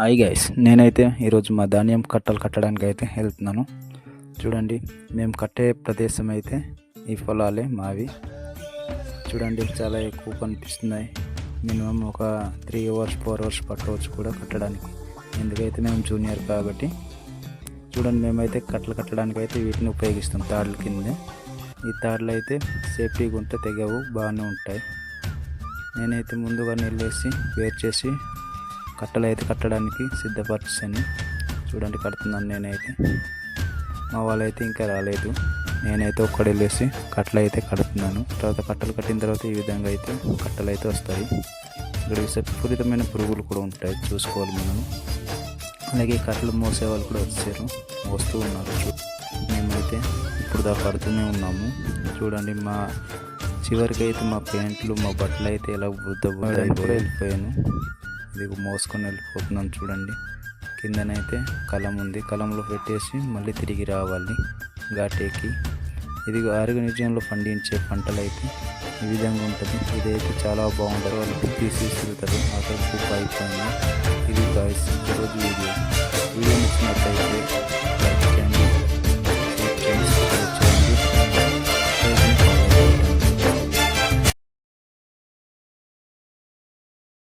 Hi guys, నేనైతే ఈరోజు మా ధాన్యం కట్టలు కట్టడానికి అయితే వెళ్తున్నాను. చూడండి, మేము కట్టే ప్రదేశం అయితే ఈ పొలాలే మావి. చూడండి, చాలా ఎక్కువ కనిపిస్తున్నాయి. మినిమం ఒక 3 అవర్స్ 4 అవర్స్ పట్టవచ్చు కూడా కట్టడానికి. ఎందుకైతే మేము జూనియర్ కాబట్టి. చూడండి, మేమైతే కట్టలు కట్టడానికి అయితే వీటిని ఉపయోగిస్తాం. తాడుల కింద ఈ తాడులు అయితే సేఫ్టీగా ఉంటే తెగవు, బాగానే ఉంటాయి. నేనైతే ముందుగా నీళ్ళేసి వేరు చేసి కట్టలు అయితే కట్టడానికి సిద్ధపరిచాను. చూడండి, కడుతున్నాను. నేనైతే మా వాళ్ళైతే ఇంకా రాలేదు. నేనైతే ఒక్కడు వెళ్ళేసి కట్టలు అయితే కడుతున్నాను. తర్వాత కట్టలు కట్టిన తర్వాత ఈ విధంగా అయితే కట్టలు అయితే వస్తాయి. ఇక్కడ విషపూరితమైన పురుగులు కూడా ఉంటాయి, చూసుకోవాలి మనం. అలాగే కట్టలు మోసే వాళ్ళు కూడా వస్తూ ఉన్నారు. మేమైతే ఇప్పుడు దాకా కడుతూనే ఉన్నాము. చూడండి, మా చివరికి అయితే మా ప్యాంట్లు మా బట్టలు అయితే ఎలా వృద్ధ కూడా వెళ్ళిపోయాను. ఇది మోసుకొని వెళ్ళిపోతున్నాను. చూడండి, కిందనైతే కలం ఉంది. కలంలో పెట్టేసి మళ్ళీ తిరిగి రావాలి ఘాటేకి. ఇది ఆర్గానిజంలో పండించే పంటలు అయితే ఈ విధంగా ఉంటుంది. ఇదైతే చాలా బాగుంటుంది. వాళ్ళకి తీసేస్తారు. అక్కడ కుప్ప అయిపోయింది. ఇది గాయ్స్ ఈరోజు వీడియో నచ్చినట్లయితే